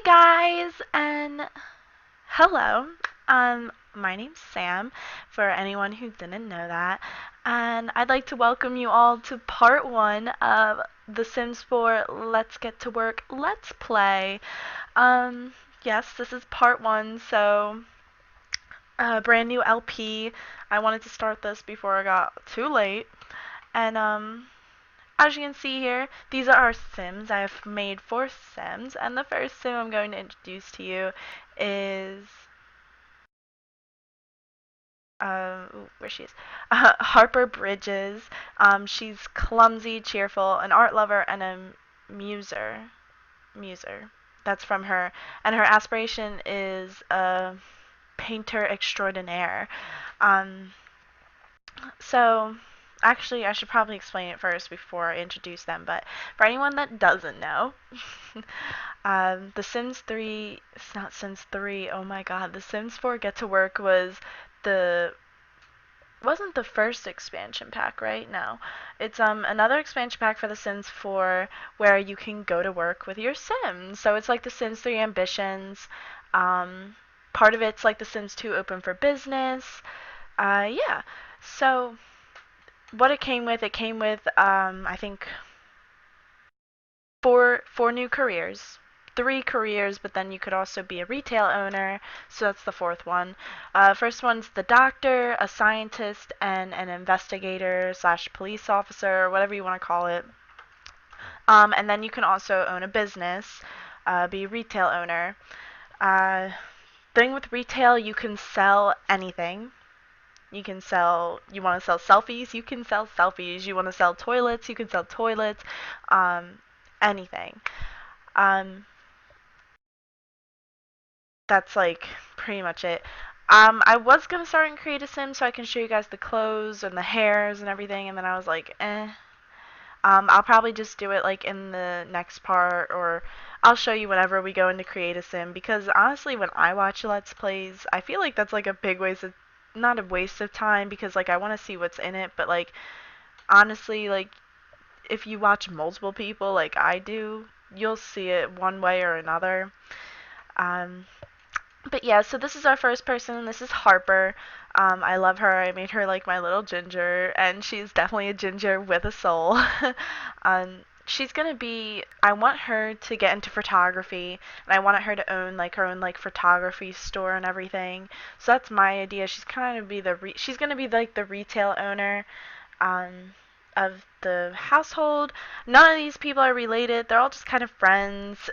Guys, and hello. My name's Sam, for anyone who didn't know that, and I'd like to welcome you all to part one of The Sims 4 Let's Get to Work Let's Play. Yes, this is part one, so brand new LP. I wanted to start this before it got too late, and as you can see here, these are our Sims. I have made 4 Sims, and the first Sim I'm going to introduce to you is where she is, Harper Bridges. She's clumsy, cheerful, an art lover, and a muser. Muser. That's from her, and her aspiration is a painter extraordinaire. Um, So, actually, I should probably explain it first before I introduce them. But for anyone that doesn't know, The Sims 3, it's not Sims 3, oh my god, The Sims 4 Get to Work the, wasn't the first expansion pack, right? No. It's another expansion pack for The Sims 4 where you can go to work with your Sims. So it's like The Sims 3 Ambitions. Um, Part of it's like The Sims 2 Open for Business. Yeah. So what it came with I think four new careers. 3 careers, but then you could also be a retail owner, so that's the fourth one. First one's the doctor, a scientist, and an investigator slash police officer, whatever you want to call it. And then you can also own a business, be a retail owner. Uh, thing with retail, you can sell anything. You want to sell selfies, you can sell selfies. You want to sell toilets, you can sell toilets. Um, Anything. Um, that's like pretty much it. I was gonna start and create a sim so I can show you guys the clothes and the hairs and everything, and then I was like, eh. I'll probably just do it like in the next part, or I'll show you whenever we go into create a sim, because honestly, when I watch Let's Plays, I feel like that's like a big waste of, not a waste of time, because like I want to see what's in it, but like honestly, like if you watch multiple people like I do, you'll see it one way or another. Um, but yeah, so this is our first person. This is Harper. I love her. I made her like my little ginger, and she's definitely a ginger with a soul. She's gonna be. I want her to get into photography, and I want her to own like her own like photography store and everything. So that's my idea. She's gonna be like the retail owner, um, of the household. None of these people are related. They're all just kind of friends.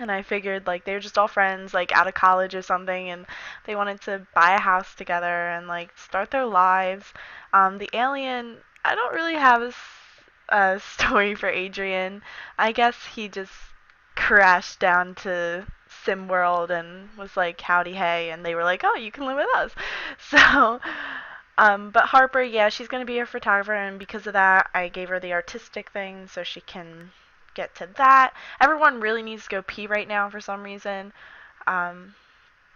And I figured like they were just all friends, like out of college or something, and they wanted to buy a house together and like start their lives. The alien, I don't really have a story for Adrian. I guess he just crashed down to SimWorld and was like, howdy hey, and they were like, oh, you can live with us. So, but Harper, yeah, she's gonna be a photographer, and because of that, I gave her the artistic thing so she can get to that. Everyone really needs to go pee right now for some reason. Um,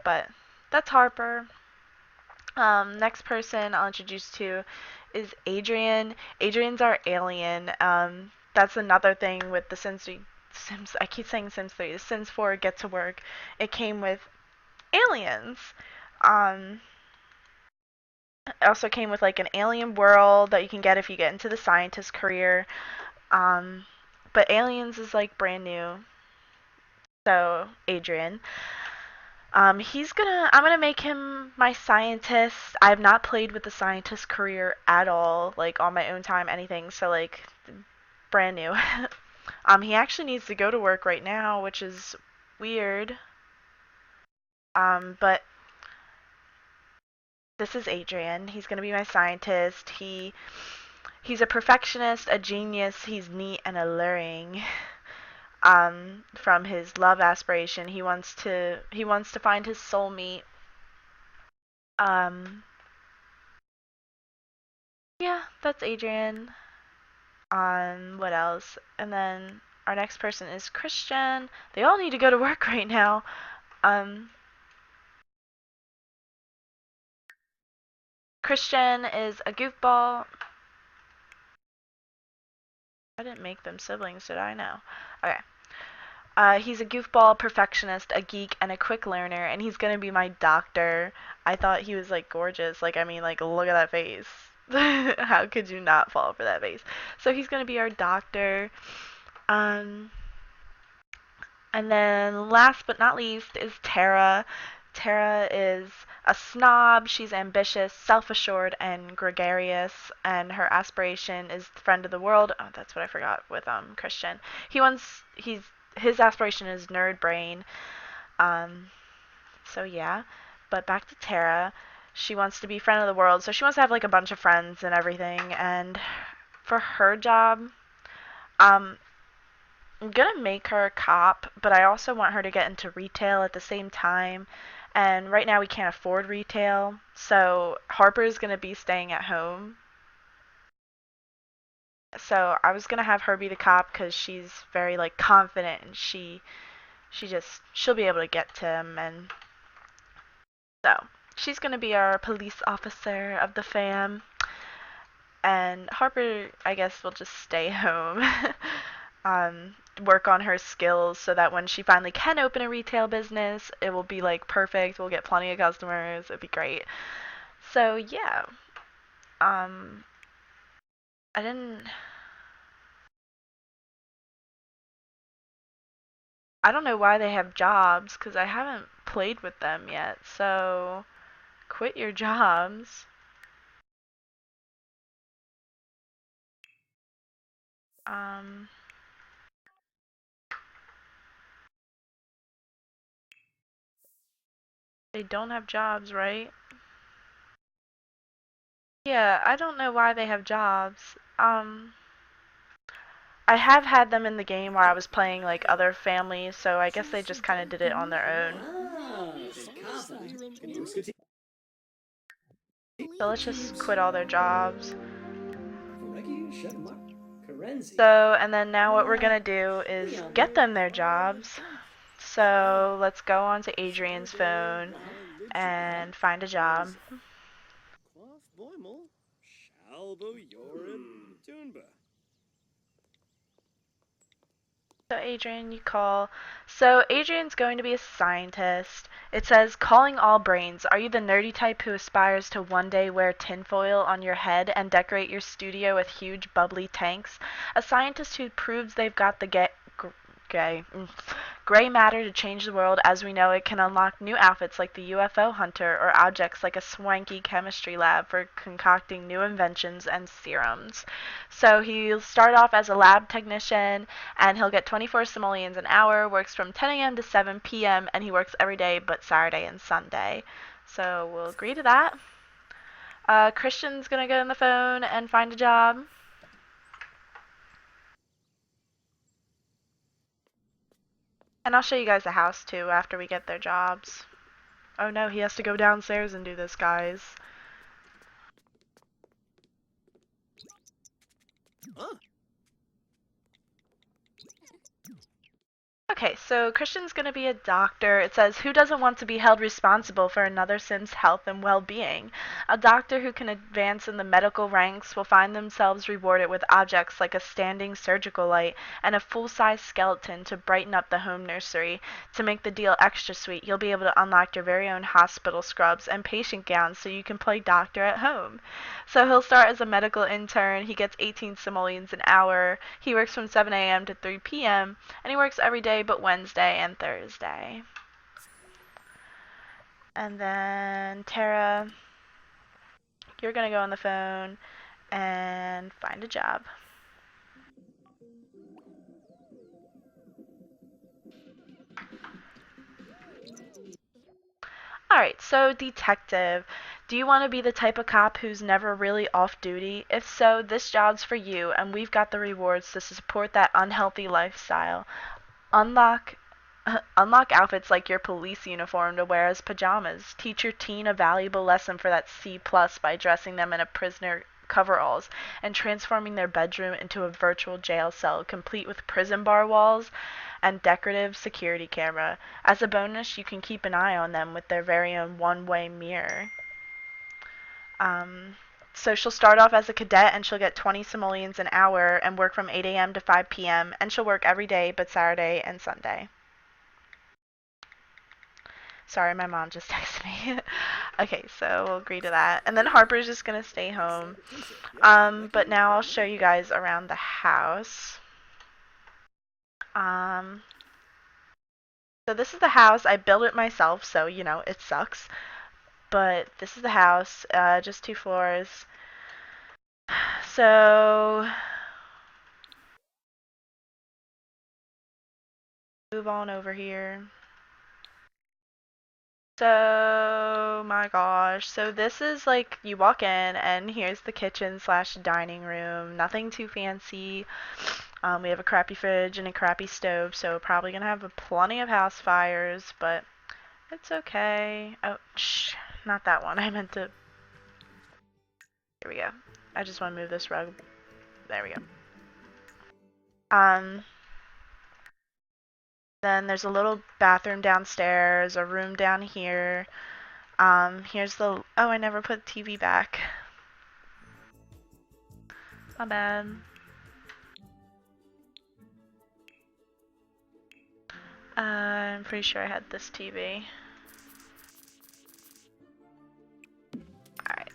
but that's Harper. Next person I'll introduce to is Adrian. Adrian's our alien. That's another thing with the Sims. I keep saying Sims 3. The Sims 4 Get to Work. It came with aliens. Um, it also came with like an alien world that you can get if you get into the scientist career. Um, but aliens is like brand new. So Adrian. I'm gonna make him my scientist. I've not played with the scientist career at all, like on my own time, anything. So like, brand new. He actually needs to go to work right now, which is weird. But this is Adrian. He's gonna be my scientist. He's a perfectionist, a genius. He's neat and alluring. From his love aspiration, he wants to find his soulmate. Um, yeah, that's Adrian. What else? And then our next person is Christian. They all need to go to work right now. Um, Christian is a goofball. I didn't make them siblings, did I? No. Okay. He's a goofball, perfectionist, a geek, and a quick learner, and he's gonna be my doctor. I thought he was like gorgeous. Like, I mean, like, look at that face. How could you not fall for that face? So he's gonna be our doctor. Um, and then last but not least is Tara. Tara is a snob. She's ambitious, self-assured, and gregarious. And her aspiration is friend of the world. Oh, that's what I forgot with Christian. His aspiration is nerd brain. Um, so yeah. But back to Tara. She wants to be friend of the world, so she wants to have like a bunch of friends and everything. And for her job, um, I'm gonna make her a cop, but I also want her to get into retail at the same time. And right now we can't afford retail, so Harper's gonna be staying at home. So I was gonna have her be the cop because she's very like confident and she'll be able to get to him, and so she's gonna be our police officer of the fam. And Harper, I guess, will just stay home. Work on her skills so that when she finally can open a retail business, it will be like perfect. We'll get plenty of customers. It'd be great. So yeah, um, I didn't. I don't know why they have jobs because I haven't played with them yet. So quit your jobs. Um, they don't have jobs, right? Yeah, I don't know why they have jobs. I have had them in the game where I was playing like other families, so I guess they just kind of did it on their own. So let's just quit all their jobs. So, and then now what we're gonna do is get them their jobs. So let's go on to Adrian's phone and find a job. So Adrian, you call. So Adrian's going to be a scientist. It says, calling all brains. Are you the nerdy type who aspires to one day wear tinfoil on your head and decorate your studio with huge bubbly tanks? A scientist who proves they've got the gay, gray matter to change the world as we know it can unlock new outfits like the UFO hunter or objects like a swanky chemistry lab for concocting new inventions and serums. So he'll start off as a lab technician and he'll get 24 simoleons an hour, works from 10 a.m. to 7 p.m., and he works every day but Saturday and Sunday. So we'll agree to that. Christian's gonna get on the phone and find a job. And I'll show you guys the house too after we get their jobs. Oh no, he has to go downstairs and do this, guys. Okay, so Christian's going to be a doctor. It says, who doesn't want to be held responsible for another Sim's health and well being? A doctor who can advance in the medical ranks will find themselves rewarded with objects like a standing surgical light and a full size skeleton to brighten up the home nursery. To make the deal extra sweet, you'll be able to unlock your very own hospital scrubs and patient gowns so you can play doctor at home. So he'll start as a medical intern. He gets 18 simoleons an hour. He works from 7 a.m. to 3 p.m. and he works every day but Wednesday and Thursday. And then Tara, you're gonna go on the phone and find a job. Alright, so detective. Do you want to be the type of cop who's never really off duty? If so, this job's for you, and we've got the rewards to support that unhealthy lifestyle. Unlock Unlock outfits like your police uniform to wear as pajamas. Teach your teen a valuable lesson for that C plus by dressing them in a prisoner coveralls and transforming their bedroom into a virtual jail cell complete with prison bar walls and decorative security camera. As a bonus, you can keep an eye on them with their very own one-way mirror. Um, So she'll start off as a cadet and she'll get 20 simoleons an hour and work from 8 a.m. to 5 p.m. and she'll work every day but Saturday and Sunday. Sorry, my mom just texted me. Okay, so we'll agree to that. And then Harper's just gonna stay home. But now I'll show you guys around the house. So this is the house. I built it myself, so you know it sucks. But this is the house, just 2 floors. So move on over here. So, my gosh. So this is like, you walk in and here's the kitchen slash dining room. Nothing too fancy. We have a crappy fridge and a crappy stove, so probably gonna have plenty of house fires, but it's okay. Oh, shh, not that one. I meant to. Here we go. I just want to move this rug. There we go. Then there's a little bathroom downstairs, a room down here. Here's the. Oh, I never put TV back. My bad. I'm pretty sure I had this TV. Alright.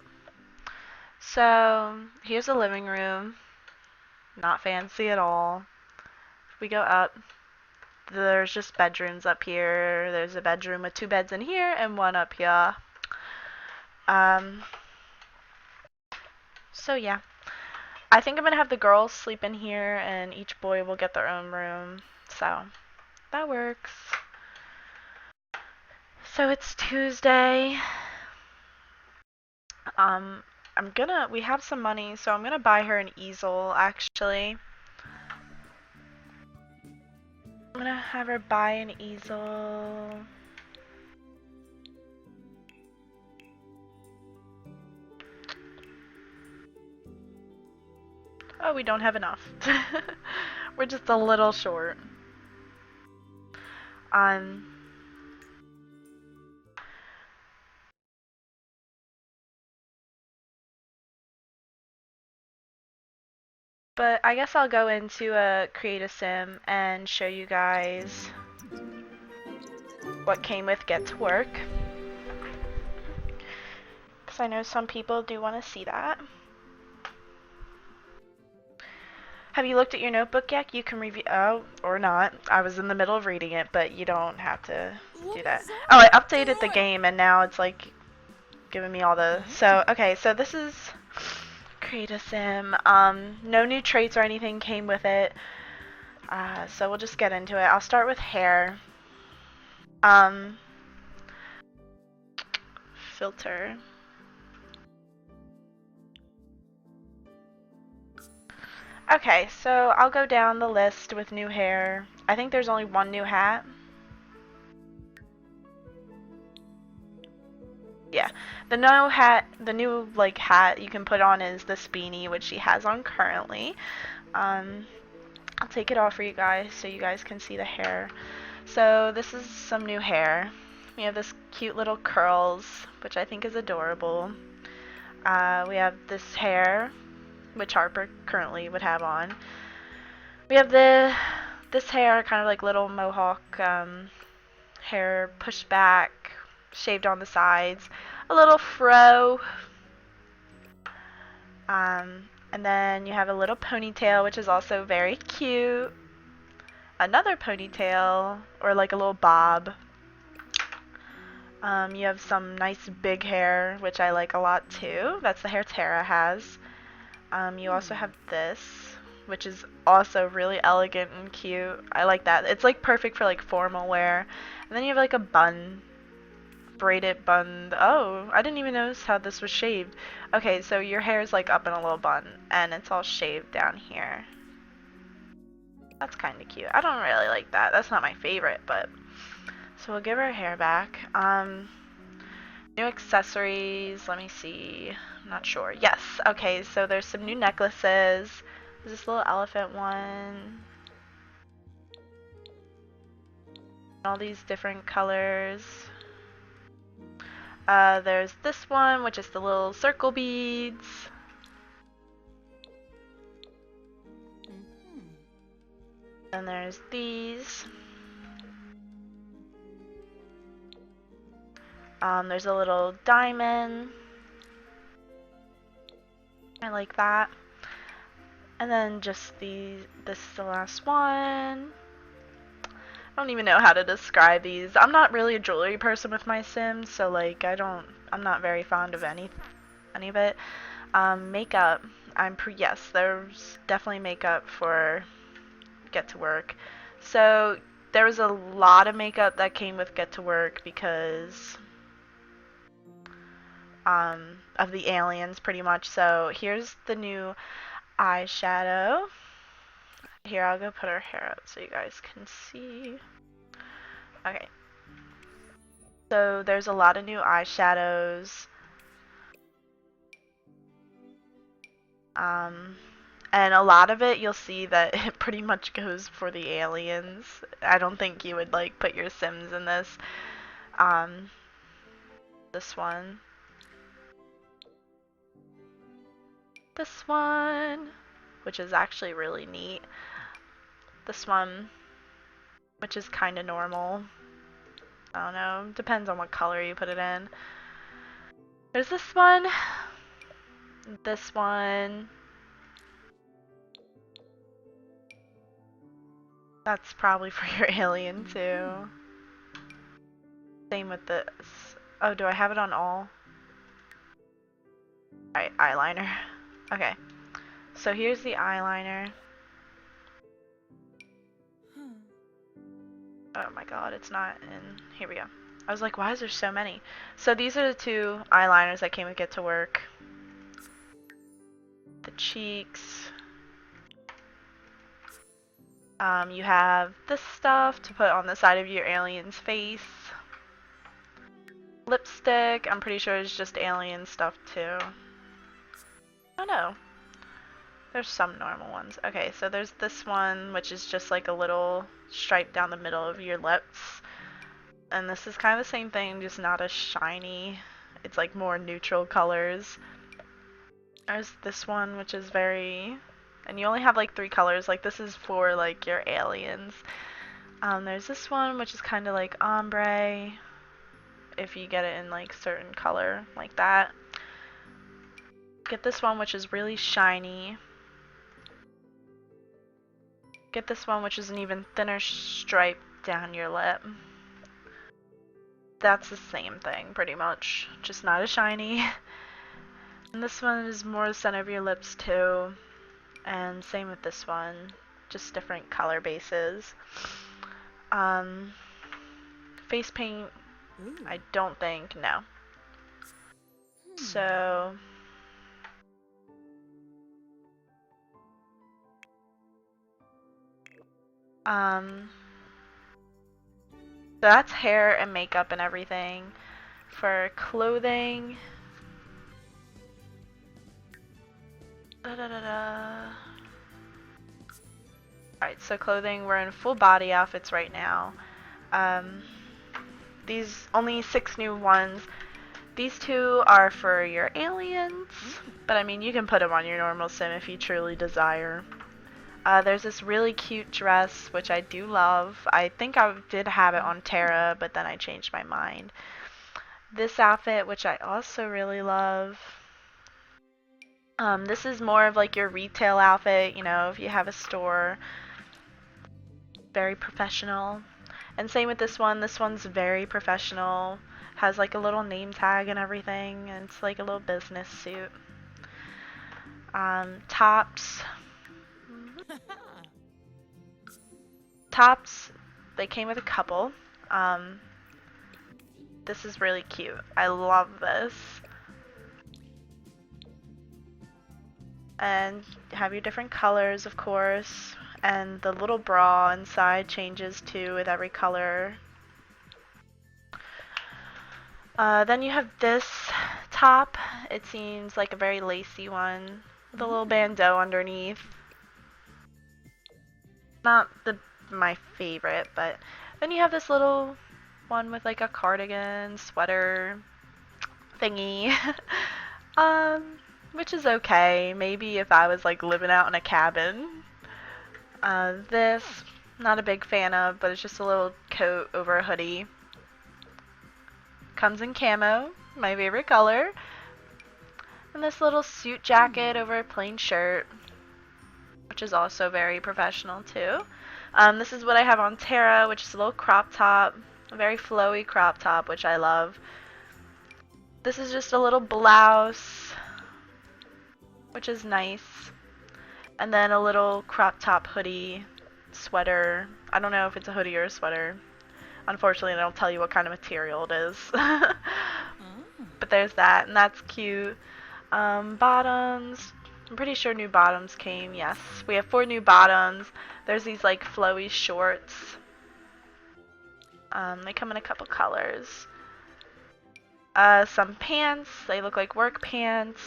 So, here's the living room. Not fancy at all. If we go up, there's just bedrooms up here. There's a bedroom with 2 beds in here and 1 up here. So yeah. I think I'm gonna have the girls sleep in here and each boy will get their own room. So, that works. So it's Tuesday. We have some money, so I'm gonna buy her an easel, actually. I'm gonna have her buy an easel. Oh, we don't have enough. We're just a little short. But I guess I'll go into a create a sim and show you guys what came with Get to Work. Because I know some people do want to see that. Have you looked at your notebook yet? You can review. Oh, or not. I was in the middle of reading it, but you don't have to do that. Oh, I updated the game and now it's like giving me all the. So, okay, so this is create a sim. No new traits or anything came with it. So we'll just get into it. I'll start with hair. Filter. Okay, so I'll go down the list with new hair. I think there's only 1 new hat. Yeah, the new like hat you can put on is this beanie, which she has on currently. I'll take it off for you guys so you guys can see the hair. So this is some new hair. We have this cute little curls, which I think is adorable. We have this hair, which Harper currently would have on. We have this hair, kind of like little mohawk hair pushed back, shaved on the sides, a little fro. And then you have a little ponytail, which is also very cute. Another ponytail, or like a little bob. You have some nice big hair, which I like a lot too. That's the hair Tara has. You also have this, which is also really elegant and cute. I like that. It's like perfect for like formal wear. And then you have like a bun. Braided bun. Oh, I didn't even notice how this was shaved. Okay, so your hair is like up in a little bun and it's all shaved down here. That's kind of cute. I don't really like that. That's not my favorite, but so we'll give her hair back. New accessories. Let me see. I'm not sure. Yes. Okay, so there's some new necklaces. There's this little elephant one. All these different colors. There's this one, which is the little circle beads. And there's these. There's a little diamond. I like that. And then just this is the last one. I don't even know how to describe these. I'm not really a jewelry person with my Sims, so like I'm not very fond of any of it. Makeup. Yes, there's definitely makeup for Get to Work. So there was a lot of makeup that came with Get to Work because of the aliens, pretty much. So here's the new eyeshadow. Here, I'll go put her hair up so you guys can see. Okay. So there's a lot of new eyeshadows. And a lot of it, you'll see that it pretty much goes for the aliens. I don't think you would like put your Sims in this. This one. This one, which is actually really neat. This one, which is kind of normal. I don't know, depends on what color you put it in. There's this one. This one. That's probably for your alien too. Same with this. Oh, do I have it on all? Alright, eyeliner. Okay. So here's the eyeliner. Oh my god, it's not in. Here we go. I was like, why is there so many? So these are the two eyeliners that came with Get to Work. The cheeks. You have this stuff to put on the side of your alien's face. Lipstick, I'm pretty sure it's just alien stuff too. Oh no. There's some normal ones. Okay, so there's this one, which is just like a little stripe down the middle of your lips. And this is kind of the same thing, just not as shiny. It's like more neutral colors. There's this one, which is very... And you only have like 3 colors. Like this is for like your aliens. There's this one, which is kind of like ombre. If you get it in like certain color, like that. Get this one, which is really shiny. Get this one, which is an even thinner stripe down your lip. That's the same thing, pretty much. Just not as shiny. And this one is more the center of your lips too. And same with this one. Just different color bases. Face paint, I don't think, no. So... So that's hair and makeup and everything. For clothing... Alright, so clothing, we're in full body outfits right now. These, only 6 new ones. These 2 are for your aliens, but I mean, you can put them on your normal sim if you truly desire. There's this really cute dress, which I do love. I think I did have it on Terra, but then I changed my mind. This outfit, which I also really love. This is more of like your retail outfit, you know, if you have a store. Very professional. And same with this one. This one's very professional. Has like a little name tag and everything, and it's like a little business suit. Tops. Tops, they came with a couple. This is really cute. I love this. And have your different colors, of course. And the little bra inside changes too with every color. Then you have this top. It seems like a very lacy one with a little bandeau underneath. Not my favorite, but then you have this little one with like a cardigan, sweater. thingy. um, which is okay. Maybe if I was like living out in a cabin. This, not a big fan of, but it's just a little coat over a hoodie. Comes in camo, my favorite color. And this little suit jacket over a plain shirt, which is also very professional too. This is what I have on Tara, which is a little crop top, a very flowy crop top, which I love. This is just a little blouse, which is nice. And then a little crop top hoodie, sweater. I don't know if it's a hoodie or a sweater. Unfortunately, they don't tell you what kind of material it is. But there's that, and that's cute. Bottoms. I'm pretty sure new bottoms came, yes. We have 4 new bottoms. There's these like flowy shorts. They come in a couple colors. Some pants. They look like work pants.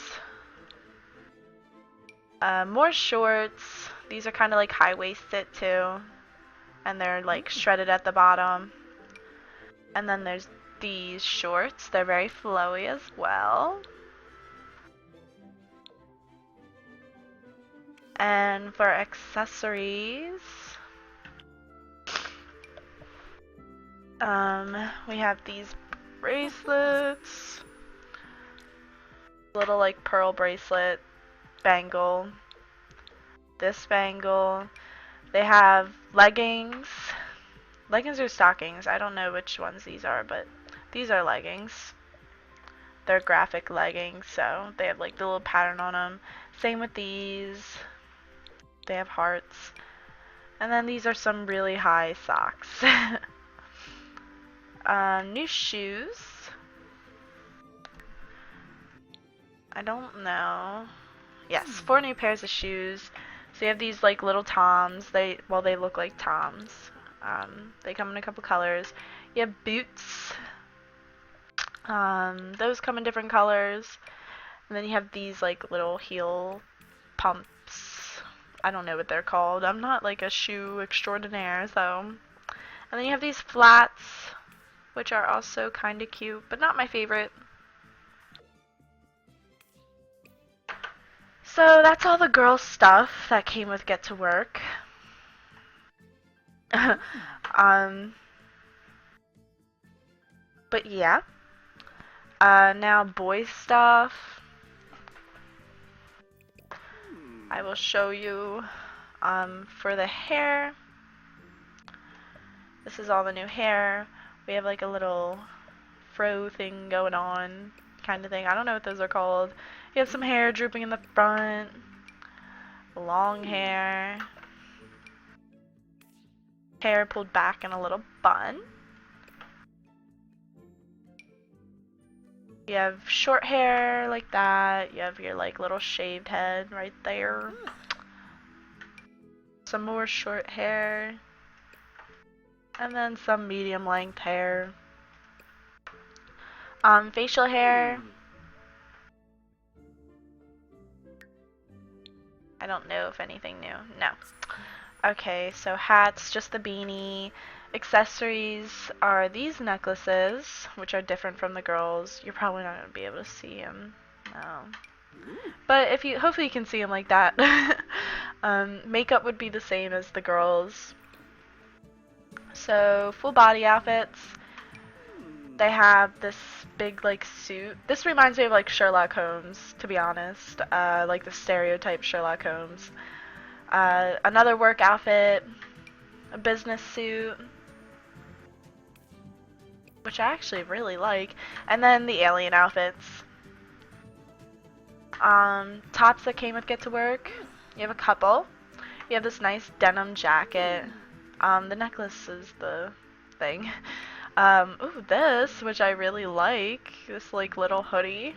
More shorts. These are kind of like high-waisted too. And they're like shredded at the bottom. And then there's these shorts. They're very flowy as well. And for accessories, we have these bracelets. Little like pearl bracelet, bangle. This bangle. They have leggings. Leggings or stockings. I don't know which ones these are, but these are leggings. They're graphic leggings, so they have like the little pattern on them. Same with these. They have hearts. And then these are some really high socks. New shoes. I don't know. Yes, 4 new pairs of shoes. So you have these like little Toms. They look like Toms. They come in a couple colors. You have boots. Those come in different colors. And then you have these like little heel pumps. I don't know what they're called. I'm not like a shoe extraordinaire, so. And then you have these flats, which are also kind of cute, but not my favorite. So that's all the girl stuff that came with Get to Work. But yeah. Now boy stuff. I will show you for the hair. This is all the new hair. We have like a little fro thing going on, kind of thing. I don't know what those are called. You have some hair drooping in the front. Long hair. Hair pulled back in a little bun. You have short hair like that. You have your like little shaved head right there. Some more short hair. And then some medium length hair. Facial hair. I don't know if anything new. No. Okay, so hats, just the beanie. Accessories are these necklaces, which are different from the girls. You're probably not going to be able to see them. No. But if you, hopefully you can see them like that. Makeup would be the same as the girls. So, full body outfits. They have this big, like, suit. This reminds me of, like, Sherlock Holmes, to be honest. Like the stereotype Sherlock Holmes. Another work outfit. A business suit. Which I actually really like. And then the alien outfits. Tops that came with Get to Work. You have a couple. You have this nice denim jacket. The necklace is the thing. Ooh, this, which I really like. This, like, little hoodie.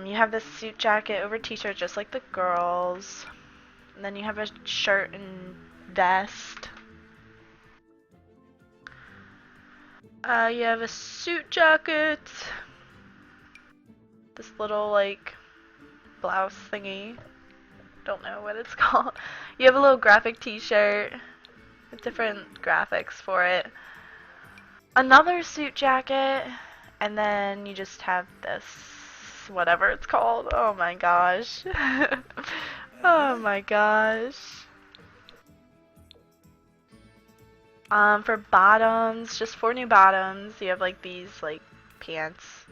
You have this suit jacket over t-shirt just like the girls. And then you have a shirt and vest. You have a suit jacket. This little, like, blouse thingy. Don't know what it's called. You have a little graphic t-shirt with different graphics for it. Another suit jacket And then you just have this, whatever it's called. Oh my gosh. Oh my gosh. For bottoms, just 4 new bottoms. You have like these like pants.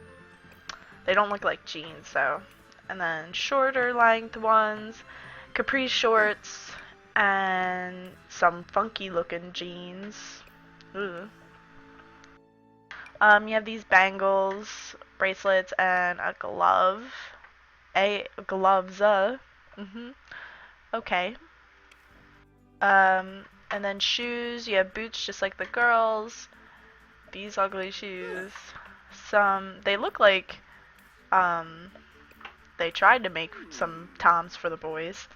They don't look like jeans though. And then shorter length ones, capri shorts, and some funky looking jeans. Ooh. You have these bangles, bracelets, and a glove. Gloves. Okay. And then shoes. You have boots just like the girls. These ugly shoes. They look like, they tried to make some Toms for the boys.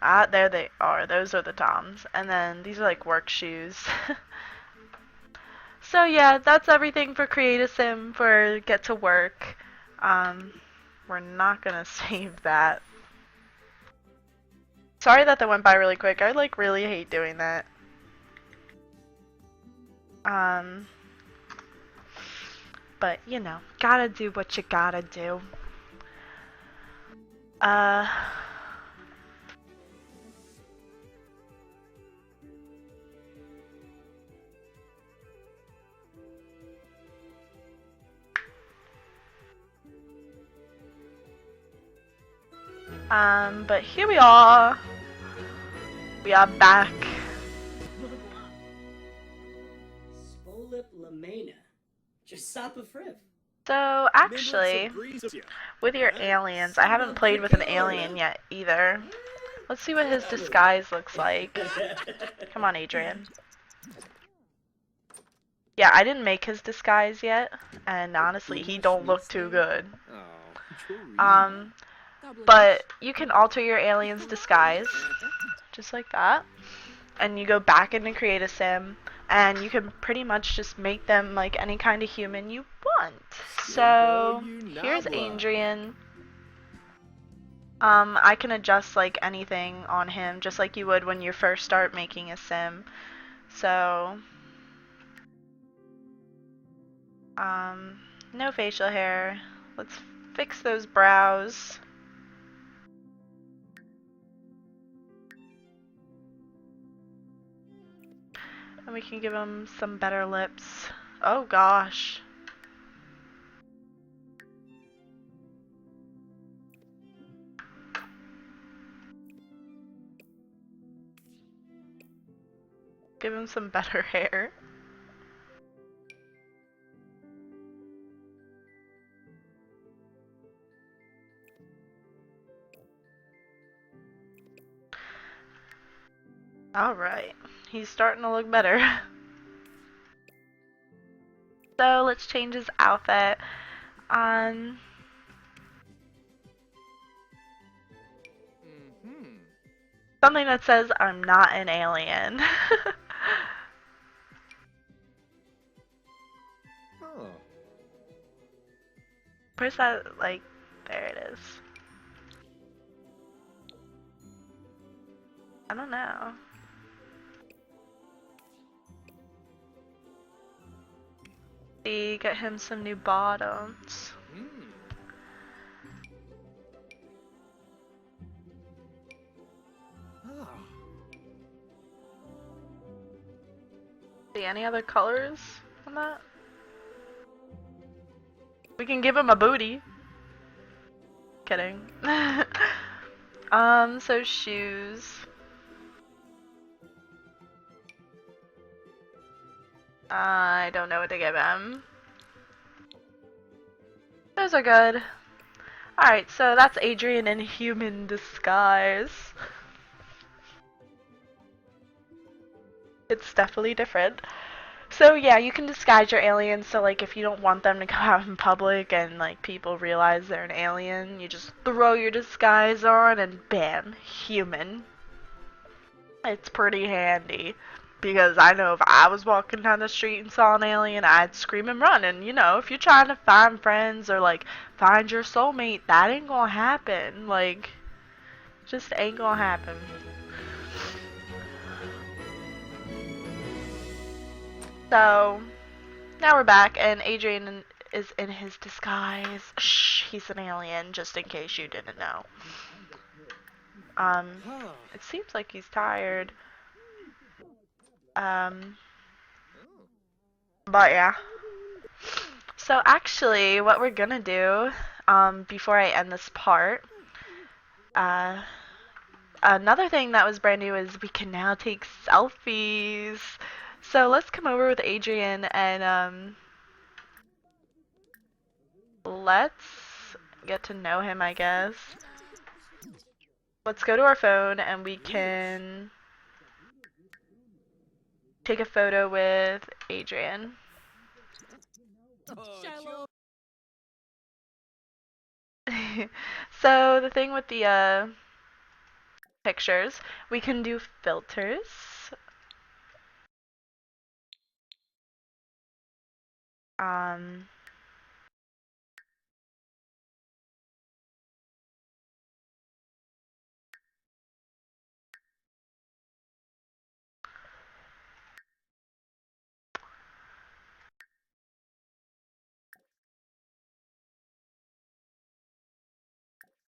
Ah, there they are. Those are the Toms. And then these are like work shoes. So yeah, that's everything for Create a Sim for Get to Work. We're not gonna save that. Sorry that went by really quick. I like really hate doing that. But you know, gotta do what you gotta do. But here we are. We are back. So, actually, with your aliens, I haven't played with an alien yet either. Let's see what his disguise looks like. Come on, Adrian. Yeah, I didn't make his disguise yet, and honestly, he don't look too good. But you can alter your alien's disguise, just like that. And you go back into Create a Sim, and you can pretty much just make them like any kind of human you want. So, here's Adrian. I can adjust like anything on him, just like you would when you first start making a sim. So, no facial hair. Let's fix those brows. And we can give him some better lips. Oh gosh. Give him some better hair. Alright, he's starting to look better. So let's change his outfit. Something that says I'm not an alien. Oh. Where's that, like, there it is. I don't know. See, get him some new bottoms. Oh. See any other colors on that? We can give him a booty. Kidding. So shoes. I don't know what to give him. Those are good. Alright, so that's Adrian in human disguise. It's definitely different. So yeah, you can disguise your aliens, so like if you don't want them to go out in public and like people realize they're an alien, you just throw your disguise on and bam, human. It's pretty handy. Because I know if I was walking down the street and saw an alien, I'd scream and run. And you know, if you're trying to find friends or like find your soulmate, that ain't gonna happen. Like, just ain't gonna happen. So, now we're back, and Adrian is in his disguise. Shh, he's an alien, just in case you didn't know. It seems like he's tired. But yeah. So actually, what we're gonna do, before I end this part, uh, another thing that was brand new is we can now take selfies. So let's come over with Adrian and let's get to know him, I guess. Let's go to our phone and we can take a photo with Adrian. So the thing with the pictures, we can do filters.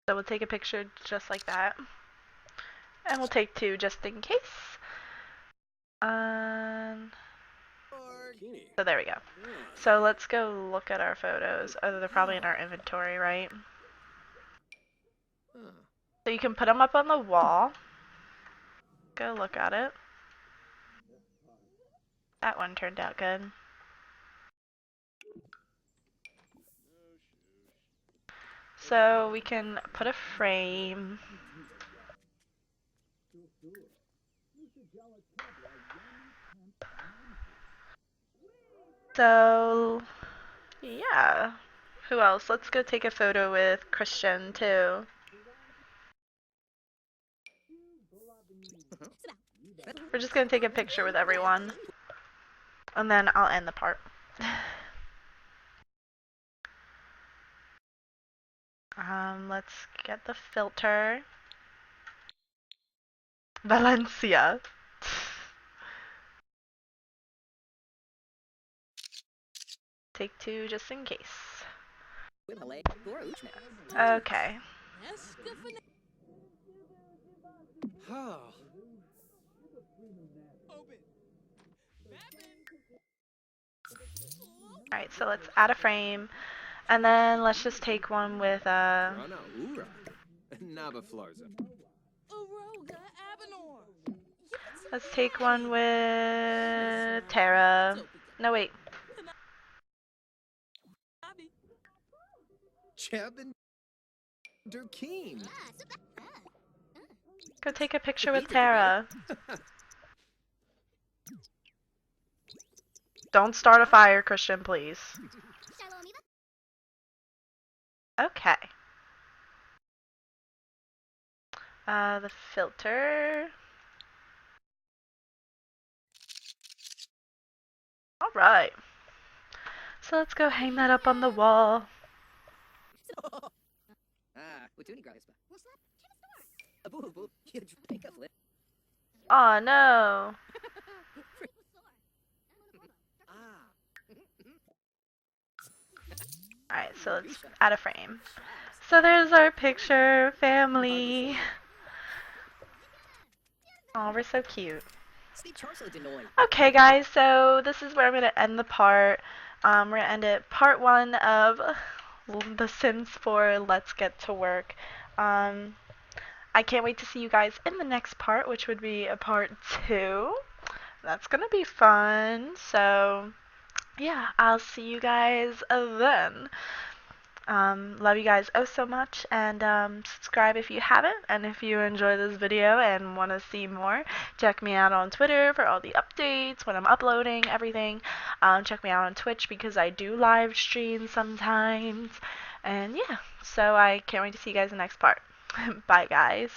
So we'll take a picture just like that. And we'll take two just in case. So there we go. So let's go look at our photos. Oh, they're probably in our inventory, right? So you can put them up on the wall. Go look at it. That one turned out good. So we can put a frame. So, yeah. Who else? Let's go take a photo with Christian, too. We're just going to take a picture with everyone. And then I'll end the part. Let's get the filter. Valencia. Take two just in case. Okay. Alright, so let's add a frame. And then let's just take one with let's take one with Tara. No, wait. Go take a picture with Tara. Don't start a fire, Christian, please. Okay. The filter. Alright. So let's go hang that up on the wall. Oh no. Alright, so let's add a frame. So there's our picture, family. Oh, we're so cute. Okay, guys, so this is where I'm going to end the part. We're going to end it part 1 of The Sims 4 Let's Get to Work. I can't wait to see you guys in the next part, which would be a part 2. That's going to be fun. So, yeah, I'll see you guys then. Love you guys oh so much, and subscribe if you haven't, and if you enjoy this video and want to see more, check me out on Twitter for all the updates when I'm uploading everything. Check me out on Twitch because I do live stream sometimes, and yeah, so I can't wait to see you guys in the next part. Bye guys.